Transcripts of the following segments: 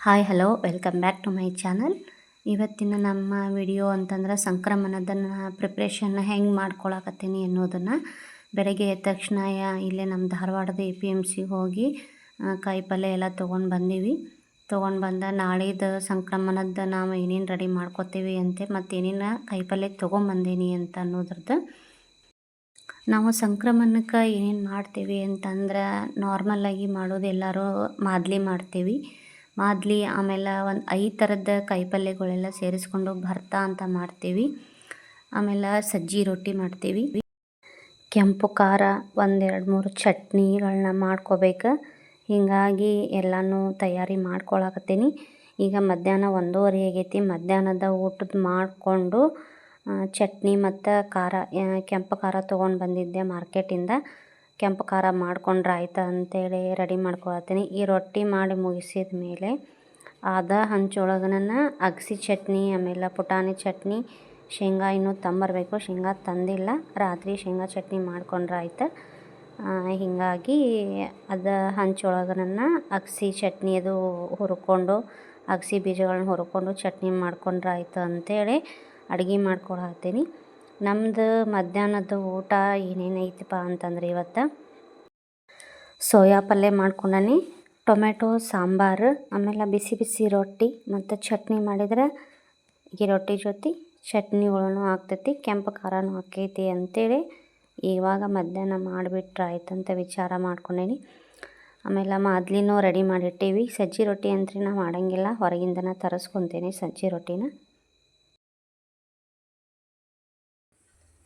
Hi hello welcome back to my channel. ಇವತ್ತಿನ ನಮ್ಮ video ಅಂತಂದ್ರೆ ಸಂಕ್ರಮಣದನ್ನು ಪ್ರಿಪ್ರೇಷನ್ ಹೆಂಗೆ ಮಾಡ್ಕೊಳಕತ್ತೀನಿ ಅನ್ನೋದನ್ನು. ಬೆಳಗ್ಗೆ ಎದ್ದ ತಕ್ಷಣ ಇಲ್ಲೇ ನಮ್ಮ ಧಾರವಾಡದ APMCಗೆ ಹೋಗಿ ಕಾಯಿಪಲ್ಯ ಎಲ್ಲ ತೊಗೊಂಡು ಬಂದೀವಿ. ತೊಗೊಂಡು ಬಂದ ನಾಳಿದ್ದು ಸಂಕ್ರಮಣದ ನಾವು ಏನೇನು ರೆಡಿ ಮಾಡ್ಕೋತೀವಿ ಅಂತೆ ಮತ್ತು ಏನೇನು ಕಾಯಿಪಲ್ಯ ತೊಗೊಂಬಂದೀನಿ ಅಂತ ಅನ್ನೋದ್ರದ್ದು. ನಾವು ಸಂಕ್ರಮಣಕ್ಕೆ ಏನೇನು ಮಾಡ್ತೀವಿ ಅಂತಂದ್ರೆ ನಾರ್ಮಲಾಗಿ ಮಾಡೋದು ಎಲ್ಲರೂ ಮಾದಲಿ ಮಾಡ್ತೀವಿ. ಮಾದಲಿ ಆಮೇಲೆ ಒಂದು 5 ಥರದ ಕಾಯಿಪಲ್ಯಗಳೆಲ್ಲ ಸೇರಿಸ್ಕೊಂಡು ಭರ್ತಾ ಅಂತ ಮಾಡ್ತೀವಿ. ಆಮೇಲೆ ಸಜ್ಜಿ ರೊಟ್ಟಿ ಮಾಡ್ತೀವಿ. ಕೆಂಪು ಖಾರ 1 2 3 ಚಟ್ನಿಗಳನ್ನ ಮಾಡ್ಕೋಬೇಕು. ಹೀಗಾಗಿ ಎಲ್ಲನೂ ತಯಾರಿ ಮಾಡ್ಕೊಳಕತ್ತೀನಿ. ಈಗ ಮಧ್ಯಾಹ್ನ 1:30 ಆಗೈತಿ. ಮಧ್ಯಾಹ್ನದ ಊಟದ ಮಾಡಿಕೊಂಡು ಚಟ್ನಿ ಮತ್ತು ಖಾರ ಕೆಂಪು ಖಾರ ತೊಗೊಂಡು ಬಂದಿದ್ದೆ ಮಾರ್ಕೆಟಿಂದ. ಕೆಂಪು ಖಾರ ಮಾಡ್ಕೊಂಡ್ರೆ ಆಯ್ತು ಅಂತೇಳಿ ರೆಡಿ ಮಾಡ್ಕೊಳತ್ತೀನಿ. ಈ ರೊಟ್ಟಿ ಮಾಡಿ ಮುಗಿಸಿದ ಮೇಲೆ ಅದ ಹಂಚೊಳಗನ ಅಗಸಿ ಚಟ್ನಿ ಆಮೇಲೆ ಪುಟಾಣಿ ಚಟ್ನಿ, ಶೇಂಗಾ ಇನ್ನೂ ತಂಬರಬೇಕು. ಶೇಂಗಾ ತಂದಿಲ್ಲ. ರಾತ್ರಿ ಶೇಂಗಾ ಚಟ್ನಿ ಮಾಡ್ಕೊಂಡ್ರೆ ಆಯ್ತು. ಹೀಗಾಗಿ ಅದು ಹಂಚೊಳಗನ ಅಗಸಿ ಚಟ್ನಿ ಅದು ಹುರ್ಕೊಂಡು ಅಗಸಿ ಬೀಜಗಳನ್ನ ಹುರ್ಕೊಂಡು ಚಟ್ನಿ ಮಾಡ್ಕೊಂಡ್ರೆ ಆಯ್ತು ಅಂತೇಳಿ ಅಡುಗೆ ಮಾಡ್ಕೊಳತ್ತೀನಿ. ನಮ್ಮದು ಮಧ್ಯಾಹ್ನದ ಊಟ ಏನೇನೈತಪ್ಪ ಅಂತಂದ್ರೆ ಇವತ್ತು ಸೋಯಾ ಪಲ್ಯ ಮಾಡ್ಕೊಂಡನಿ, ಟೊಮೆಟೊ ಸಾಂಬಾರು, ಆಮೇಲೆ ಬಿಸಿ ಬಿಸಿ ರೊಟ್ಟಿ ಮತ್ತು ಚಟ್ನಿ ಮಾಡಿದ್ರೆ ಈ ರೊಟ್ಟಿ ಜೊತೆ ಚಟ್ನಿಗಳೂ ಆಗ್ತೈತಿ, ಕೆಂಪು ಖಾರನೂ ಆಕೈತಿ ಅಂತೇಳಿ ಇವಾಗ ಮಧ್ಯಾಹ್ನ ಮಾಡಿಬಿಟ್ರೆ ಆಯ್ತಂತ ವಿಚಾರ ಮಾಡ್ಕೊಂಡೇನಿ. ಆಮೇಲೆ ಮಾದಲಿನೂ ರೆಡಿ ಮಾಡಿಟ್ಟೀವಿ. ಸಜ್ಜಿ ರೊಟ್ಟಿ ಅಂತೂ ನಾವು ಮಾಡೋಂಗಿಲ್ಲ, ಹೊರಗಿಂದನೇ ತರಿಸ್ಕೊತೀನಿ ಸಜ್ಜಿ ರೊಟ್ಟಿನ.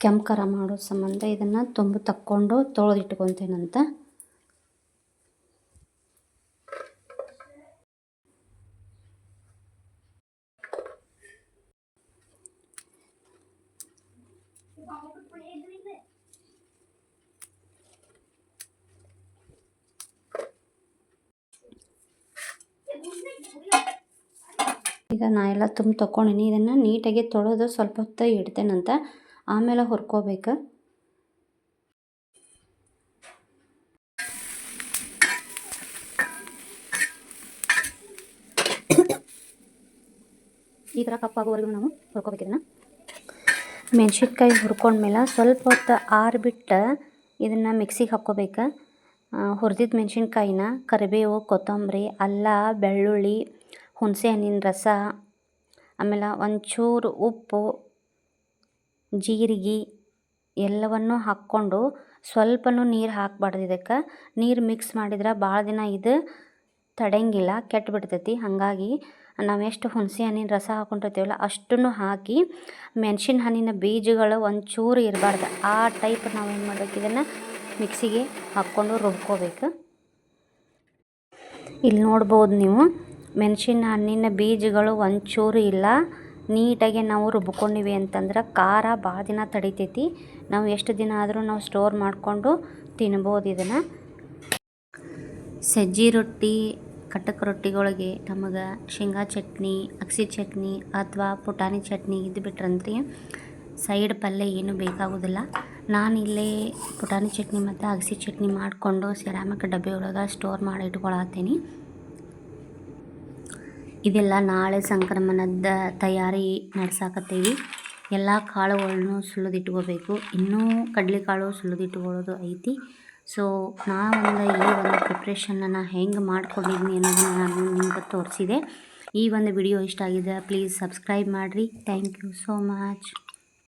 ಕೆಂಪು ಖಾರ ಮಾಡೋ ಸಂಬಂಧ ಇದನ್ನು ತುಂಬು ತಕ್ಕೊಂಡು ತೊಳೆದಿಟ್ಕೊತೇನಂತ. ಈಗ ನಾ ಎಲ್ಲ ತುಂಬ ತೊಗೊಂಡಿನಿ. ಇದನ್ನು ನೀಟಾಗಿ ತೊಳೆದು ಸ್ವಲ್ಪ ಹೊತ್ತು ಇಡ್ತೇನಂತ, ಆಮೇಲೆ ಹುರ್ಕೋಬೇಕು. ಈ ಥರ ಕಪ್ಪಾಗೋವರೆಗೂ ನಾವು ಹುರ್ಕೋಬೇಕು. ಇದನ್ನು ಮೆಣಸಿನ್ಕಾಯಿ ಹುರ್ಕೊಂಡ್ಮೇಲೆ ಸ್ವಲ್ಪ ಹೊತ್ತು ಆರಿಬಿಟ್ಟು ಇದನ್ನು ಮಿಕ್ಸಿಗೆ ಹಾಕ್ಕೋಬೇಕು. ಹುರಿದಿದ್ದ ಮೆಣಸಿನ್ಕಾಯಿನ ಕರಿಬೇವು, ಕೊತ್ತಂಬರಿ, ಅಲ್ಲ, ಬೆಳ್ಳುಳ್ಳಿ, ಹುಣಸೆ ಹಣ್ಣಿನ ರಸ, ಆಮೇಲೆ ಒಂಚೂರು ಉಪ್ಪು, ಜೀರಿಗೆ ಎಲ್ಲವನ್ನೂ ಹಾಕ್ಕೊಂಡು ಸ್ವಲ್ಪನೂ ನೀರು ಹಾಕಬಾರ್ದು. ಇದಕ್ಕೆ ನೀರು ಮಿಕ್ಸ್ ಮಾಡಿದ್ರೆ ಭಾಳ ದಿನ ಇದು ತಡೆಯಂಗಿಲ್ಲ, ಕೆಟ್ಟುಬಿಡ್ತೈತಿ. ಹಾಗಾಗಿ ನಾವೆಷ್ಟು ಹುಣಸೆ ಹಣ್ಣಿನ ರಸ ಹಾಕ್ಕೊಂಡಿರ್ತೀವಲ್ಲ ಅಷ್ಟನ್ನು ಹಾಕಿ ಮೆಣಸಿನ ಹಣ್ಣಿನ ಬೀಜಗಳು ಒಂಚೂರು ಇರಬಾರ್ದು. ಆ ಟೈಪ್ ನಾವೇನು ಮಾಡಬೇಕು, ಇದನ್ನು ಮಿಕ್ಸಿಗೆ ಹಾಕ್ಕೊಂಡು ರುಬ್ಕೋಬೇಕು. ಇಲ್ಲಿ ನೋಡ್ಬೋದು ನೀವು, ಮೆಣಸಿನ ಹಣ್ಣಿನ ಬೀಜಗಳು ಒಂಚೂರು ಇಲ್ಲ. ನೀಟಾಗಿ ನಾವು ರುಬ್ಕೊಂಡಿವಿ ಅಂತಂದ್ರೆ ಖಾರ ಭಾಳ ದಿನ ತಡಿತೈತಿ. ನಾವು ಎಷ್ಟು ದಿನ ಆದರೂ ನಾವು ಸ್ಟೋರ್ ಮಾಡಿಕೊಂಡು ತಿನ್ಬೋದು ಇದನ್ನು. ಸಜ್ಜಿ ರೊಟ್ಟಿ, ಕಟಕ್ ರೊಟ್ಟಿಗಳಿಗೆ ನಮಗೆ ಶೇಂಗಾ ಚಟ್ನಿ, ಅಗಸಿ ಚಟ್ನಿ ಅಥವಾ ಪುಟಾಣಿ ಚಟ್ನಿ ಇದು ಬಿಟ್ರಂತ್ರಿ ಸೈಡ್ ಪಲ್ಯ ಏನೂ ಬೇಕಾಗೋದಿಲ್ಲ. ನಾನಿಲ್ಲೇ ಪುಟಾಣಿ ಚಟ್ನಿ ಮತ್ತು ಅಗಸಿ ಚಟ್ನಿ ಮಾಡಿಕೊಂಡು ಸೆರಾಮಿಕ್ ಡಬ್ಬಿ ಒಳಗೆ ಸ್ಟೋರ್ ಮಾಡಿ ಇಟ್ಕೊಳತ್ತೀನಿ. ಇದೆಲ್ಲ ನಾಳೆ ಸಂಕ್ರಮಣದ ತಯಾರಿ ನಡೆಸಾಕತ್ತೀವಿ. ಎಲ್ಲ ಕಾಳುಗಳನ್ನು ಸುಲಿದಿಟ್ಕೋಬೇಕು. ಇನ್ನೂ ಕಡಲೆಕಾಳು ಸುಲಿದಿಟ್ಕೊಳ್ಳೋದು ಐತಿ. ಸೊ ಈ ಒಂದು ಪ್ರಿಪ್ರೇಷನನ್ನು ಹೆಂಗೆ ಮಾಡ್ಕೊಂಡಿದ್ದೀನಿ ಅನ್ನೋದನ್ನು ನಾನು ನಿಮ್ಗೆ ತೋರಿಸಿದೆ. ಈ ಒಂದು ವಿಡಿಯೋ ಇಷ್ಟ ಆಗಿದೆ ಪ್ಲೀಸ್ ಸಬ್ಸ್ಕ್ರೈಬ್ ಮಾಡಿರಿ. Thank you so much.